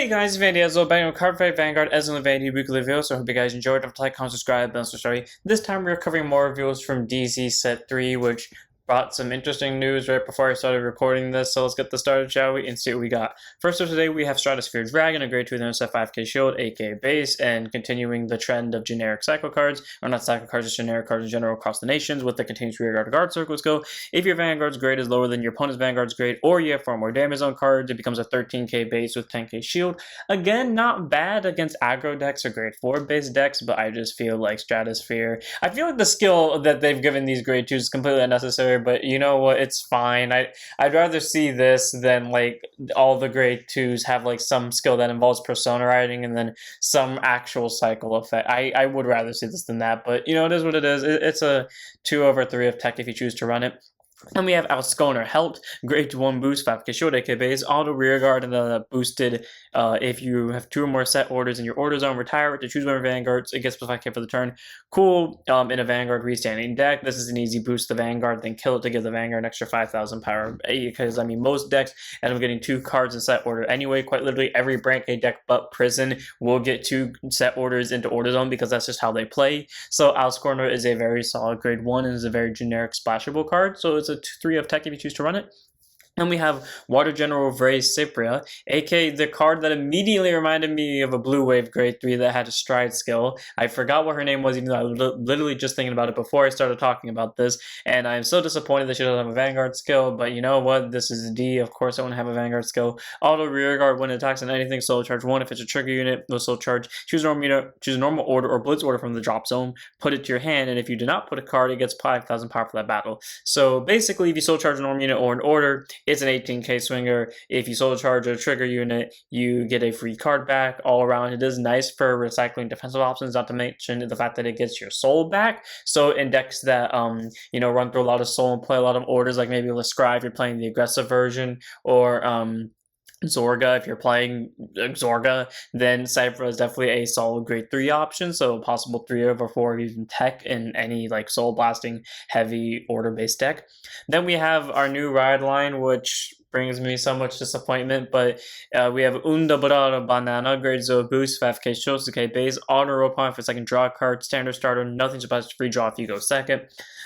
Hey guys, Vanity Ezel back on Cardfight Vanguard Ezel and Vanity Weekly Review. So I hope you guys enjoyed. Don't like, comment, subscribe, and story. This time we're covering more reviews from DZ Set 3, which brought some interesting news right before I started recording this. So let's get this started, shall we, and see what we got. First up today, we have Stratosphere Dragon, a grade 2 with set 5k shield, 8k base, and continuing the trend of generic cycle cards, or not cycle cards, just generic cards in general across the nations with the continuous rearguard guard circles go. If your Vanguard's grade is lower than your opponent's Vanguard's grade, or you have 4 more damage zone cards, it becomes a 13k base with 10k shield. Again, not bad against aggro decks or grade 4 base decks, but I just feel like Stratosphere, I feel like the skill that they've given these grade 2s is completely unnecessary, but you know what, it's fine. I'd rather see this than like all the grade 2s have like some skill that involves persona writing and then some actual cycle effect. I would rather see this than that, but you know, it is what it is. It's a 2/3 of tech if you choose to run it. And we have Outsconer Helped, grade 1 boost, 5k shield, 8k base, auto rearguard, and then boosted if you have 2 or more set orders in your order zone, retire it to choose one of your Vanguards, it gets plus 5k for the turn. Cool, in a Vanguard restanding deck, this is an easy boost to the Vanguard, then kill it to give the Vanguard an extra 5,000 power, because, I mean, most decks end up getting 2 cards in set order anyway. Quite literally, every Brand K deck but Prison will get 2 set orders into order zone, because that's just how they play. So Outsconer is a very solid grade 1, and is a very generic splashable card, so it's a 3 of tech if you choose to run it. And we have Water General Cyria, aka the card that immediately reminded me of a Blue Wave grade 3 that had a stride skill. I forgot what her name was, even though I was literally just thinking about it before I started talking about this, and I'm so disappointed that she doesn't have a Vanguard skill, but you know what, this is a D, of course I want to have a Vanguard skill. Auto Rearguard when it attacks on anything, solo charge 1 if it's a trigger unit, no solo charge, choose a normal order or blitz order from the drop zone, put it to your hand, and if you do not put a card, it gets 5,000 power for that battle. So basically, if you solo charge a normal unit or an order, it's an 18k swinger. If you solo charge a trigger unit, you get a free card back all around. It is nice for recycling defensive options, not to mention the fact that it gets your soul back. So in decks that you know, run through a lot of soul and play a lot of orders, like maybe Lascry if you're playing the aggressive version, or Zorga if you're playing Zorga, then Cypher is definitely a solid grade 3 option, so a possible 3/4 even tech in any like soul blasting heavy order based deck. Then we have our new Rideline, which brings me so much disappointment, but we have Unda Barara Banana, grade 0 boost, 5k shield, 6k base, auto roll point for second draw card, standard starter, nothing surprising, free draw if you go second.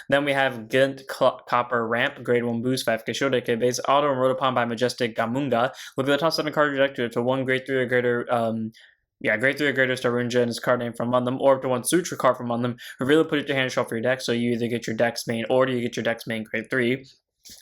Then we have Ganon Copper Ramp, grade 1 boost, 5k shield, 8k base, auto and Rotopon by Majestic Ganon. Look at the top 7 card of your deck to 1 grade 3 or greater grade 3 or greater Starunja and his card name from among them, or up to 1 Sutra card from among them. Reveal it, put it to hand, shuffle your deck, so you either get your deck's main order, you get your deck's main grade 3.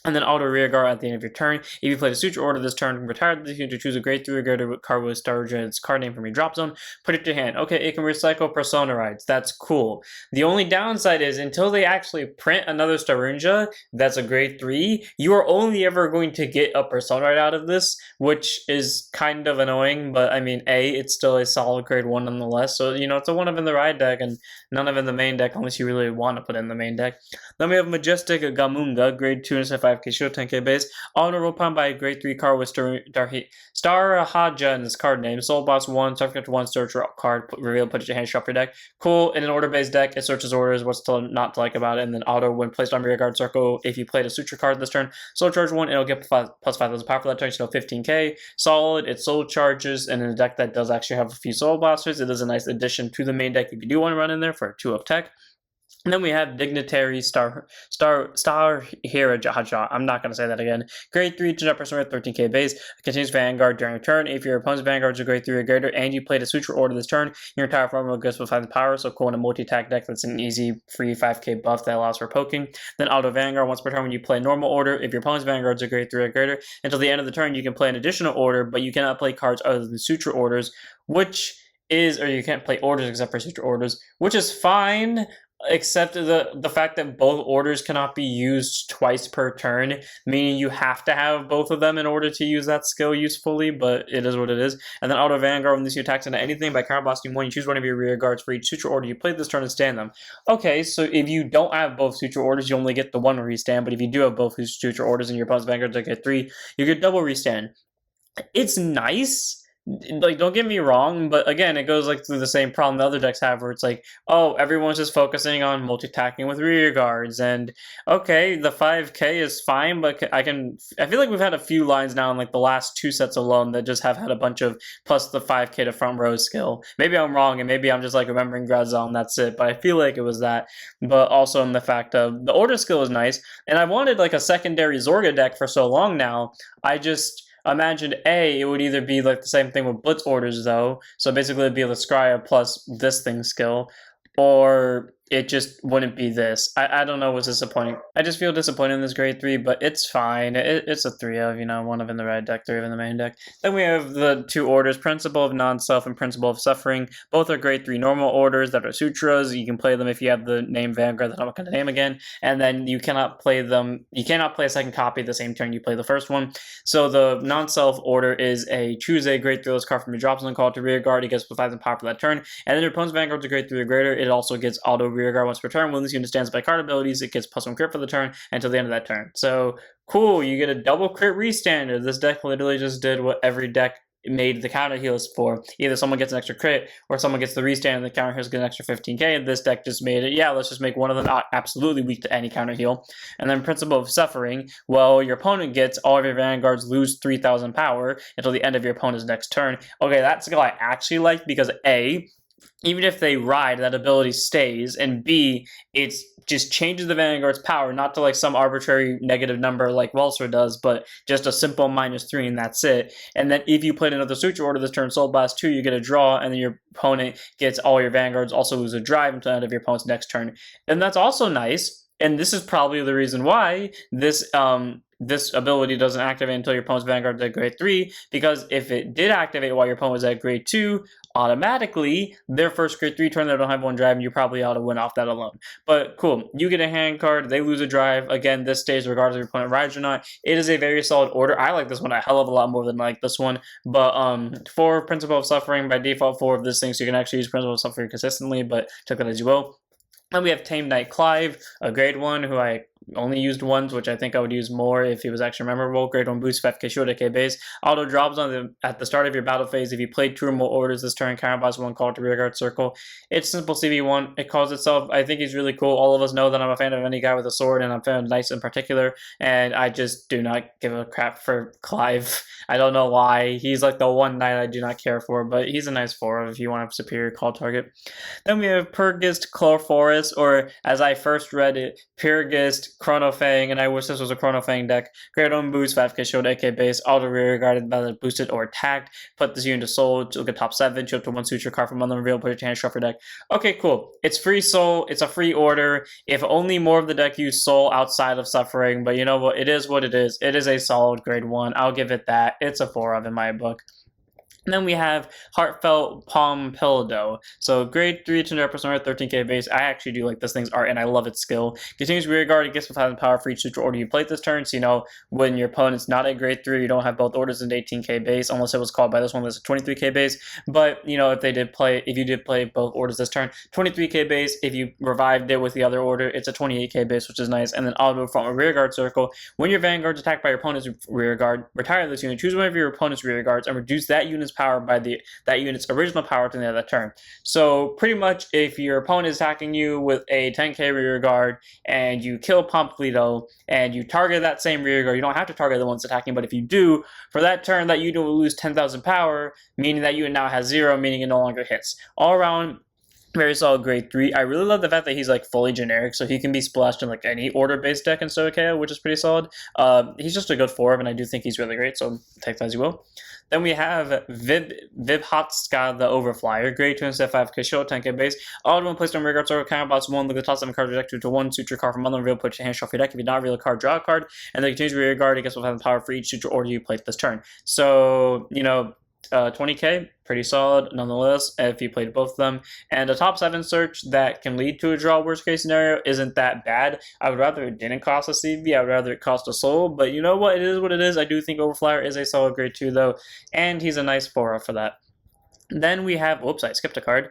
And then auto rearguard at the end of your turn. If you play the Suture order this turn, retire this unit to choose a grade 3 rearguard card with Starunja's card name from your drop zone, put it to your hand. Okay, it can recycle Persona Rides. That's cool. The only downside is until they actually print another Starunja that's a grade 3, you are only ever going to get a Persona Ride out of this, which is kind of annoying, but I mean, it's still a solid grade 1 nonetheless. So, you know, it's a 1 of in the ride deck and none of in the main deck unless you really want to put it in the main deck. Then we have Majestic Ganon, grade 2 and 5k shield, 10k base, auto roll pound by a grade 3 card with Star Haja in his card name, soul boss 1, subject to 1 search card, reveal, put it to your hand, shuffle your deck. Cool. In an order based deck, it searches orders, what's to not to like about it, and then auto when placed on rear guard circle, if you played a Suture card this turn, soul charge 1, it'll get plus 5,000 power for that turn, so 15k. Solid, it soul charges, and in a deck that does actually have a few soul blasters, it is a nice addition to the main deck if you do want to run in there for 2 of tech. And then we have Dignitary Star Hira Jaja. I'm not going to say that again. Grade 3 to person with 13k base. Continues Vanguard during your turn. If your opponent's Vanguard is a grade 3 or greater and you played a Suture order this turn, your entire form will go with 5 power. So cool in a multi-attack deck that's an easy free 5k buff that allows for poking. Then auto Vanguard once per turn when you play normal order. If your opponent's Vanguard is a grade 3 or greater, until the end of the turn you can play an additional order, but you cannot play cards other than Suture orders, or you can't play orders except for Suture orders, which is fine. Except the fact that both orders cannot be used twice per turn, meaning you have to have both of them in order to use that skill usefully, but it is what it is. And then auto Vanguard when this attacks into anything by counter blasting 1, you choose one of your rear guards for each Suture order you played this turn and stand them. Okay, so if you don't have both Suture orders, you only get the 1 restand, but if you do have both Suture orders and your opponent's Vanguards like a 3, you get double restand. It's nice, like, don't get me wrong, but again, it goes like through the same problem the other decks have, where it's like, oh, everyone's just focusing on multi-attacking with rear guards, and okay, the 5k is fine, but I feel like we've had a few lines now in like the last 2 sets alone that just have had a bunch of plus the 5k to front row skill. Maybe I'm wrong, and maybe I'm just like remembering Grazel and that's it, but I feel like it was that. But also in the fact of the order skill is nice, and I wanted like a secondary Zorga deck for so long now. I just imagined it would either be like the same thing with Blitz orders though, so basically it'd be the Scrya plus this thing skill, or it just wouldn't be this. I don't know what's disappointing. I just feel disappointed in this grade 3, but it's fine. It's a 3 of, one of in the red deck, 3 of in the main deck. Then we have the 2 orders, Principle of Non-Self and Principle of Suffering. Both are grade 3 normal orders that are sutras. You can play them if you have the name Vanguard that I'm not going to name again, and then you cannot play them. You cannot play a second copy the same turn you play the first one. So the Non-Self order is choose a grade 3 list card from your drop zone call to rear guard. It gets +5 in power for that turn, and then your opponent's Vanguard's a grade 3 or greater. It also gets auto rear guard once per turn. When this unit stands by card abilities, it gets +1 crit for the turn until the end of that turn. So cool, you get a double crit restander. This deck literally just did what every deck made the counter heals for. Either someone gets an extra crit or someone gets the restand and the counter heals get an extra 15k, and this deck just made it, yeah, let's just make one of them absolutely weak to any counter heal. And then Principle of Suffering, well, your opponent gets all of your Vanguards lose 3000 power until the end of your opponent's next turn. Okay, that skill I actually like because A, even if they ride, that ability stays, and B, it just changes the Vanguard's power, not to like some arbitrary negative number like Welser does, but just a simple -3 and that's it. And then if you played another Suture order this turn, Soul Blast 2, you get a draw, and then your opponent gets all your Vanguards, also lose a drive until the end of your opponent's next turn. And that's also nice, and this is probably the reason why this ability doesn't activate until your opponent's Vanguard is at grade 3, because if it did activate while your opponent was at grade 2, automatically, their first grade 3 turn, they don't have 1 drive, and you probably ought to win off that alone. But cool, you get a hand card, they lose a drive. Again, this stays regardless of your opponent rides or not. It is a very solid order. I like this one a hell of a lot more than I like this one. But 4 Principle of Suffering, by default 4 of this thing, so you can actually use Principle of Suffering consistently, but took that as you will. And we have Tame KN Clive, a grade 1 who I only used once, which I think I would use more if he was actually memorable. Grade 1 boost, 5k shield, 8k base. Auto drops at the start of your battle phase. If you played 2 or more orders this turn, counterblast 1 call to rearguard circle. It's simple CB1. It calls itself. I think he's really cool. All of us know that I'm a fan of any guy with a sword, and I'm a fan of Knights in particular, and I just do not give a crap for Clive. I don't know why. He's like the one knight I do not care for, but he's a nice 4 if you want a superior call target. Then we have Purgist Chlorforest, or as I first read it, Purgist Chronofang, and I wish this was a Chronofang deck. Grade 1 boost, 5k shield, 8k base, auto rear guarded by the boosted or attacked. Put this unit to soul, look at top 7, show up to 1 suture card from on reveal, put it to hand, shuffle your deck. Okay, cool. It's free soul, it's a free order. If only more of the deck use soul outside of suffering, but you know what? It is what it is. It is a solid grade 1. I'll give it that. It's a 4 of in my book. And then we have Heartfelt Pilo. So grade 3 to 100%, 13k base. I actually do like this thing's art, and I love its skill. Continues rear guard, it gets 5,000 power for each suture order you play this turn. So when your opponent's not at grade 3, you don't have both orders in 18k base, unless it was called by this one that's a 23k base. But if you did play both orders this turn, 23k base. If you revived it with the other order, it's a 28k base, which is nice. And then auto from a rear guard circle. When your Vanguard's attacked by your opponent's rear guard, retire this unit, choose one of your opponent's rear guards, and reduce that unit's power by that unit's original power to the end of the turn. So pretty much if your opponent is attacking you with a 10k rear guard and you kill Pilo and you target that same rear guard, you don't have to target the ones attacking, but if you do, for that turn that unit will lose 10,000 power, meaning that unit now has 0, meaning it no longer hits. All around, very solid grade 3. I really love the fact that he's like fully generic, so he can be splashed in like any order-based deck in Stoicheo, which is pretty solid. He's just a good 4, and I do think he's really great, so take that as you will. Then we have Vibhatska the Overflyer, grade 2 instead 5k shield, 10k base. All one placed on rear guard circle, counterblast 1, look at the top 7 cards rejected to 1 suture card from on the reveal, put your hand shuffle your deck. If you not reveal a card, draw a card, and then continues rear guard, it gets 5,000 power for each suture order you play this turn. So, 20k, pretty solid nonetheless if you played both of them. And a top 7 search that can lead to a draw worst case scenario isn't that bad. I would rather it didn't cost a CB, I would rather it cost a soul, but you know what, it is what it is. I do think Overflyer is a solid grade 2 though, and he's a nice 4 for that. Then we have, whoops, I skipped a card.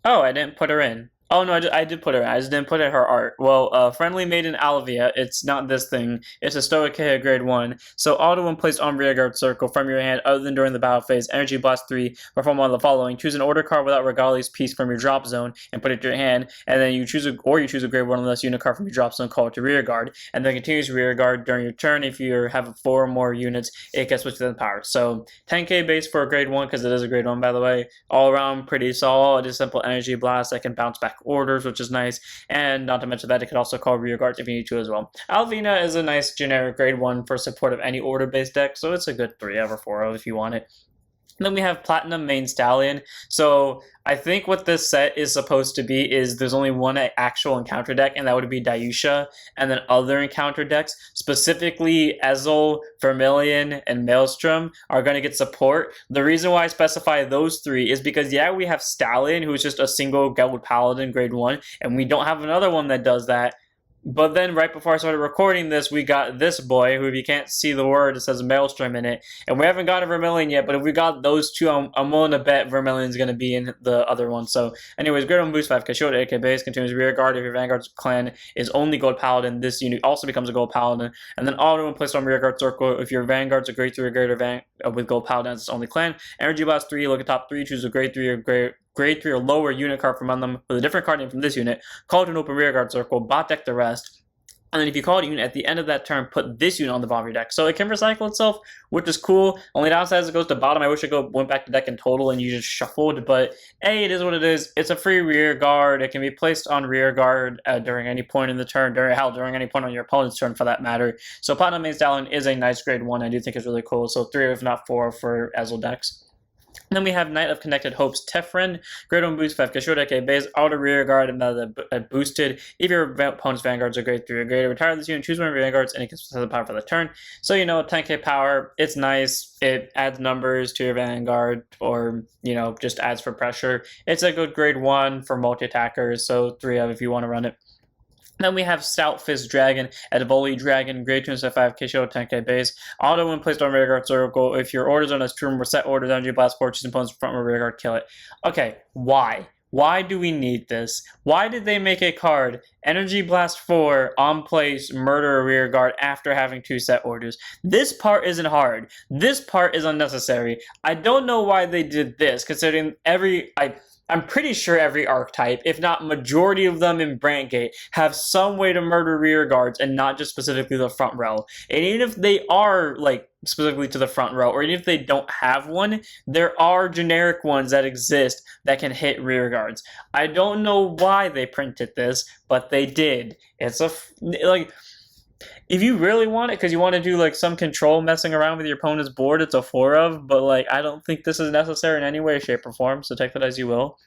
Oh, I didn't put her in. Oh no, I did put her. I just didn't put her art. Well, Friendly Maiden Alvia. It's not this thing. It's a Stoicheia grade 1. So auto when placed on rearguard circle from your hand, other than during the battle phase, Energy Blast 3. Perform one of the following: choose an order card without Regalia's Piece from your drop zone and put it to your hand, and then you choose a grade 1 unless unit card from your drop zone, call it to rearguard, and then continues rearguard during your turn. If you have 4 or more units, it gets switched to the power. So 10k base for a grade 1 because it is a grade 1, by the way. All around pretty solid. It is simple Energy Blast that can bounce back orders, which is nice, and not to mention that it could also call rear guards if you need to as well. Alvina is a nice generic grade 1 for support of any order-based deck, so it's a good 3 out of 4 of if you want it. And then we have Platinum Main Stallion. So I think what this set is supposed to be is there's only one actual encounter deck, and that would be Dayusha, and then other encounter decks, specifically Ezel, Vermilion, and Maelstrom, are going to get support. The reason why I specify those 3 is because, yeah, we have Stallion, who's just a single Gold Paladin grade 1, and we don't have another one that does that. But then right before I started recording this, we got this boy, who if you can't see the word, it says Maelstrom in it. And we haven't got a Vermilion yet, but if we got those 2, I'm willing to bet Vermilion's going to be in the other one. So anyways, grade 1 boost 5, Kashoda, AK base, continues rear guard. If your Vanguard's clan is only Gold Paladin, this unit also becomes a Gold Paladin. And then auto when placed on rear guard circle, if your Vanguard's a grade 3 or greater with Gold Paladin, it's only clan. Energy Blast 3, look at top 3, choose a grade 3 or grade 3 or lower unit card from among them with a different card name from this unit, call it an open rearguard circle, bot deck the rest, and then if you call it a unit at the end of that turn, put this unit on the bottom of your deck. So it can recycle itself, which is cool. Only downside is it goes to bottom. I wish it went back to deck in total and you just shuffled, but hey, it is what it is. It's a free rear guard. It can be placed on rear guard during any point in the turn, during any point on your opponent's turn for that matter. So Platinum Main Stallion is a nice grade 1. I do think it's really cool. So 3 if not 4 for Ezel decks. And then we have Knight of Connected Hope's Tefren, grade 1 boost 5, Kashoda AK base, auto rear guard, and boosted. If your opponent's vanguards are grade 3 or greater, retire this unit, choose one of your vanguards, and it gets the power for the turn. So, 10k power, it's nice. It adds numbers to your vanguard, or, just adds for pressure. It's a good grade 1 for multi-attackers, so 3 of if you want to run it. Then we have Soulfist Dragon, Edivoli Dragon, grade 2 instead 5, KSHO, 10k base. Auto when placed on rearguard circle. If your order zone has 2 or more set orders, Energy Blast 4, choose opponent's front or rearguard, kill it. Okay, why? Why do we need this? Why did they make a card, Energy Blast 4, on place, murder a rearguard after having 2 set orders? This part isn't hard. This part is unnecessary. I don't know why they did this, considering I'm pretty sure every archetype, if not majority of them in Brandgate, have some way to murder rear guards and not just specifically the front row. And even if they are, specifically to the front row, or even if they don't have one, there are generic ones that exist that can hit rear guards. I don't know why they printed this, but they did. It's if you really want it, because you want to do some control messing around with your opponent's board, it's a 4 of, but I don't think this is necessary in any way, shape, or form, so take that as you will.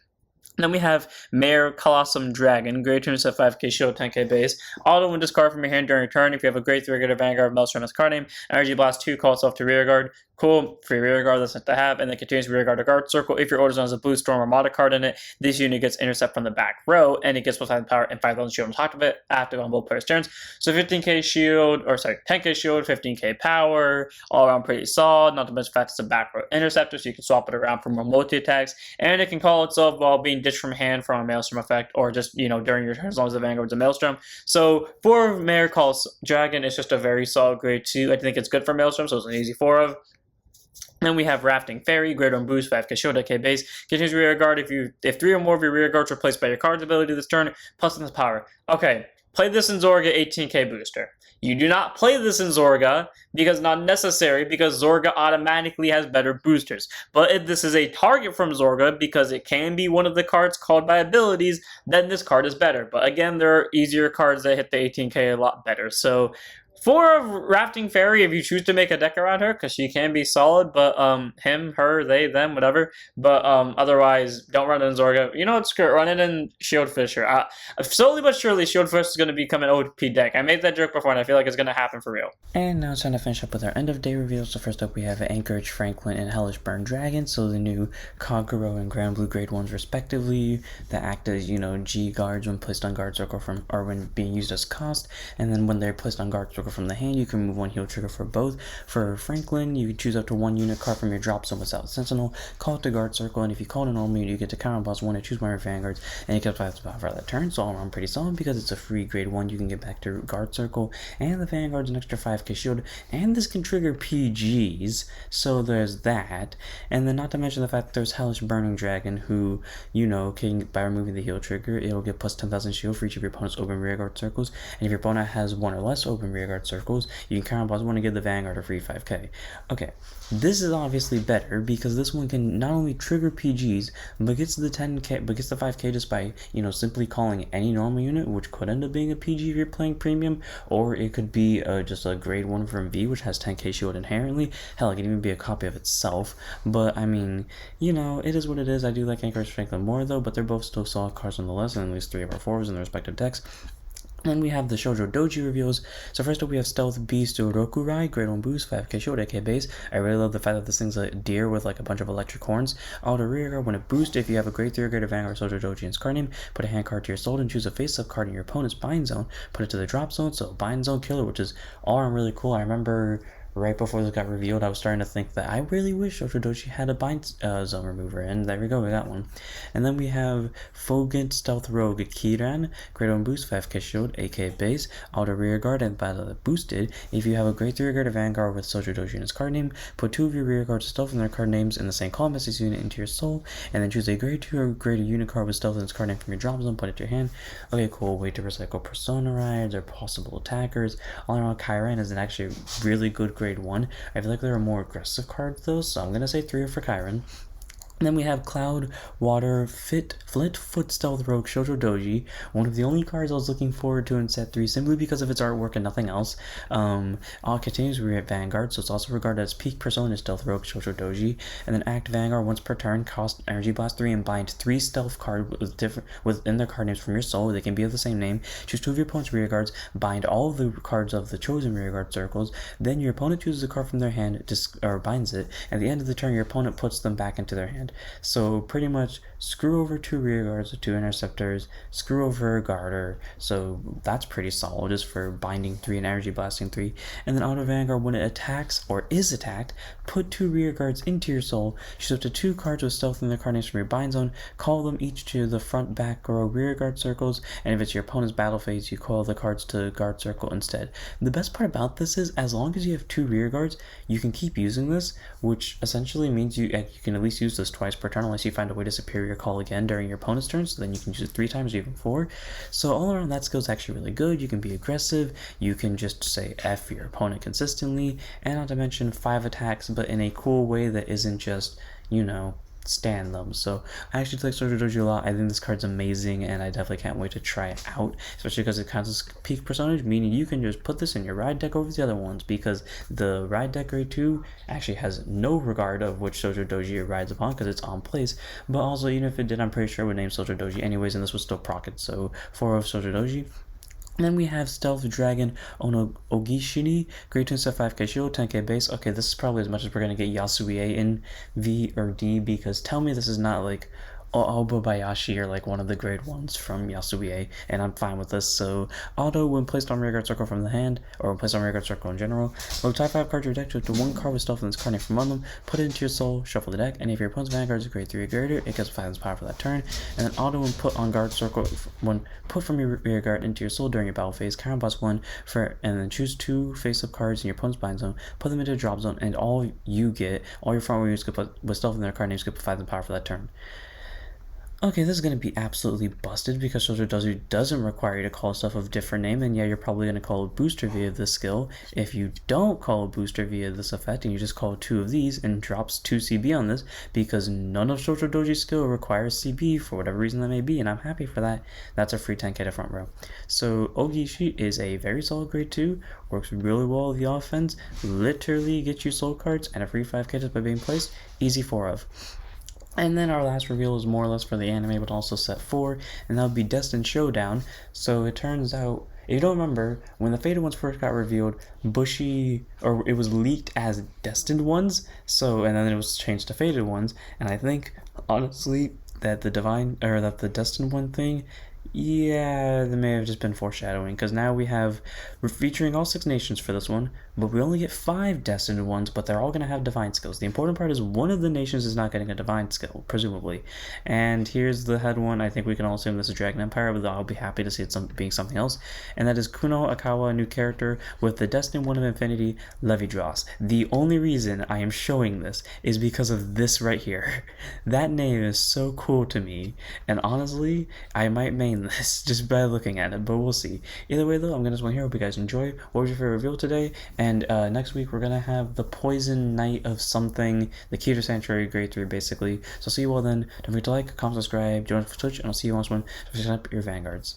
Then we have Mare Colossum Dragon, grade 2 instead 5k shield, 10k base. Auto when discard from your hand during your turn. If you have a grade 3 or greater Vanguard Melstrom as card name, Energy Blast 2, call itself to rearguard. Cool, free rearguard, that's not to have, and then continues rearguard to guard circle. If your order zone has a blue storm or Armada card in it, this unit gets intercept from the back row, and it gets plus 5 power and 5,000 shield on top of it, active on both players' turns. So 10k shield, 10k shield, 15k power, all around pretty solid, not to mention the fact it's a back row interceptor, so you can swap it around for more multi-attacks, and it can call itself while being ditched from hand from a Maelstrom effect, or just, during your turn, as long as the Vanguard's a Maelstrom. So for Mare Colossum Dragon, it's just a very solid grade 2. I think it's good for Maelstrom, so it's an easy 4 of. Then we have Rafting Fairy, grade 1 boost, 5 Kashoda K base. Continues rear guard if 3 or more of your rear guards are placed by your card's ability this turn, plus its power. Okay, play this in Zorga 18k booster. You do not play this in Zorga because not necessary, because Zorga automatically has better boosters. But if this is a target from Zorga because it can be one of the cards called by abilities, then this card is better. But again, there are easier cards that hit the 18k a lot better. So for Rafting Fairy, if you choose to make a deck around her, because she can be solid, but him, her, they, them, whatever. But otherwise, don't run it in Zorga. You know what, screw it, run it in Shieldfisher. Slowly but surely, Shieldfisher is going to become an OP deck. I made that joke before, and I feel like it's going to happen for real. And now it's time to finish up with our end of day reveals. So first up, we have Anchorage, Franklin, and Hellish Burn Dragon. So the new Kaguro and Grand Blue grade 1s respectively, that act as, G guards when placed on guard circle or when being used as cost, and then when they're placed on guard circle trigger from the hand. You can remove 1 heal trigger for both. For Franklin, you can choose up to 1 unit card from your drop zone without Sentinel, call it to guard circle, and if you call it a normal unit, you get to counter boss 1 and choose one of your vanguards, and you get 5 power for that turn. So all around pretty solid because it's a free grade 1. You can get back to guard circle, and the vanguard's an extra 5k shield, and this can trigger PGs, so there's that. And then not to mention the fact that there's Hellish Burning Dragon, who, you know, can, by removing the heal trigger, it'll get plus 10,000 shield for each of your opponent's open rearguard circles, and if your opponent has 1 or less open rearguard circles, you can counter boss 1 and give the vanguard a free 5k. Okay, this is obviously better because this one can not only trigger PGs, but gets the 10k, but gets the 5k just by, you know, simply calling any normal unit, which could end up being a PG if you're playing premium, or it could be just a grade 1 from V, which has 10k shield inherently. Hell, it can even be a copy of itself, but I mean, you know, it is what it is. I do like Anchorage Franklin more though, but they're both still solid cards on the list, and at least 3 of our 4s in their respective decks. Then we have the Shoujo Doji reveals. So first up we have Stealth Beast Rokurai, grade 1 boost, 5k shield, 8k base. I really love the fact that this thing's a deer with like a bunch of electric horns. Auto rearguard, when it boosts, if you have a grade 3 or greater Vanguard Shoujo Doji in its card name, put a hand card to your soul and choose a face-up card in your opponent's bind zone, put it to the drop zone, so bind zone killer, which is all around really cool. I remember right before this got revealed, I was starting to think that I really wish Shoujo Doji had a bind zone remover, and there we go, we got one. And then we have Fogant Stealth Rogue Kiran, grade 1 boost, 5k shield, 8k base, auto rearguard, and battle boosted. If you have a grade 3 or greater Vanguard with Shoujo Doji in its card name, put 2 of your rearguards stealth in their card names in the same column as this unit into your soul, and then choose a grade 2 or greater unit card with stealth in its card name from your drop zone, put it to your hand. Okay, cool, way to recycle Persona Rides or possible attackers. All around, Kiran is an actually really good grade 1. I feel like there are more aggressive cards though, so I'm gonna say 3 for Kiran. And then we have Cloud, Water, Flit, Foot Stealth Rogue Shoujo Doji, one of the only cards I was looking forward to in set 3 simply because of its artwork and nothing else. All continues to be at Vanguard, so it's also regarded as Peak Persona Stealth Rogue Shoujo Doji. And then act Vanguard once per turn, cost Energy Blast 3 and bind 3 stealth cards within their card names from your soul. They can be of the same name. Choose 2 of your opponent's rearguards, bind all of the cards of the chosen rearguard circles, then your opponent chooses a card from their hand or binds it. At the end of the turn, your opponent puts them back into their hand. So pretty much screw over 2 rearguards, 2 interceptors, screw over a garter, so that's pretty solid just for binding 3 and energy blasting 3. And then auto vanguard, when it attacks or is attacked, put 2 rearguards into your soul, choose up to 2 cards with stealth in their card names from your bind zone, call them each to the front, back, row rearguard circles, and if it's your opponent's battle phase, you call the cards to guard circle instead. The best part about this is, as long as you have 2 rearguards, you can keep using this, which essentially means you can at least use this twice per turn unless you find a way to superior call again during your opponent's turn, so then you can use it 3 times or even 4. So all around, that skill is actually really good. You can be aggressive, you can just say F your opponent consistently, and not to mention 5 attacks, but in a cool way that isn't just, you know, stand them. So I actually like Shoujo Doji a lot. I think this card's amazing, and I definitely can't wait to try it out, especially because it counts as peak percentage, meaning you can just put this in your ride deck over the other ones, because the ride deck grade 2 actually has no regard of which Shoujo Doji it rides upon because it's on place, but also even if it did, I'm pretty sure it would name Shoujo Doji anyways, and this was still proc it. So 4 of Shoujo Doji. And then we have Stealth Dragon Ogishini, grade 2 set 5k shield, 10k base. Okay, this is probably as much as we're going to get Yasue in V or D, because tell me this is not like Obayashi or like one of the grade 1s from Yasue, and I'm fine with this. So auto, when placed on rearguard circle from the hand, or when placed on rearguard circle in general, load type 5 card to your deck, choose to 1 card with stealth in its card name from among them, put it into your soul, shuffle the deck, and if your opponent's vanguard is a grade 3 or greater, it gets 5 power for that turn. And then auto, when put on guard circle, when put from your rearguard into your soul during your battle phase, counter boss 1 for, and then choose 2 face-up cards in your opponent's bind zone, put them into a drop zone, and all your front row units could put with stealth in their card names could put 5 power for that turn. Okay, this is going to be absolutely busted because Shoujo Doji doesn't require you to call stuff of different name, and yeah, you're probably going to call a booster via this skill. If you don't call a booster via this effect and you just call 2 of these and drops 2 CB on this, because none of Shoujo Doji's skill requires CB for whatever reason that may be, and I'm happy for that. That's a free 10k to front row. So Ogishi is a very solid grade 2, works really well with the offense, literally gets you soul cards and a free 5k just by being placed, easy 4 of. And then our last reveal is more or less for the anime, but also set 4, and that would be Destin Showdown. So it turns out, if you don't remember, when the Fated ones first got revealed, it was leaked as Destined ones, and then it was changed to Fated ones, and I think, honestly, that the Destined one thing, Yeah, that may have just been foreshadowing, because now we're featuring all 6 nations for this one, but we only get 5 destined ones, but they're all going to have divine skills. The important part is one of the nations is not getting a divine skill, presumably. And here's the head one. I think we can all assume this is Dragon Empire, but I'll be happy to see it being something else. And that is Kuno Akawa, a new character with the destined one of Infinity, Levidros. The only reason I am showing this is because of this right here. That name is so cool to me, and honestly, I might main this just by looking at it, but we'll see. Either way though, I'm gonna just want to hear. Hope you guys enjoy. What was your favorite reveal today? And next week we're gonna have the Poison Knight of something, the Keter Sanctuary Grade 3 basically. So see you all then. Don't forget to like, comment, subscribe, join us for Twitch, and I'll see you on this one. So set up your vanguards.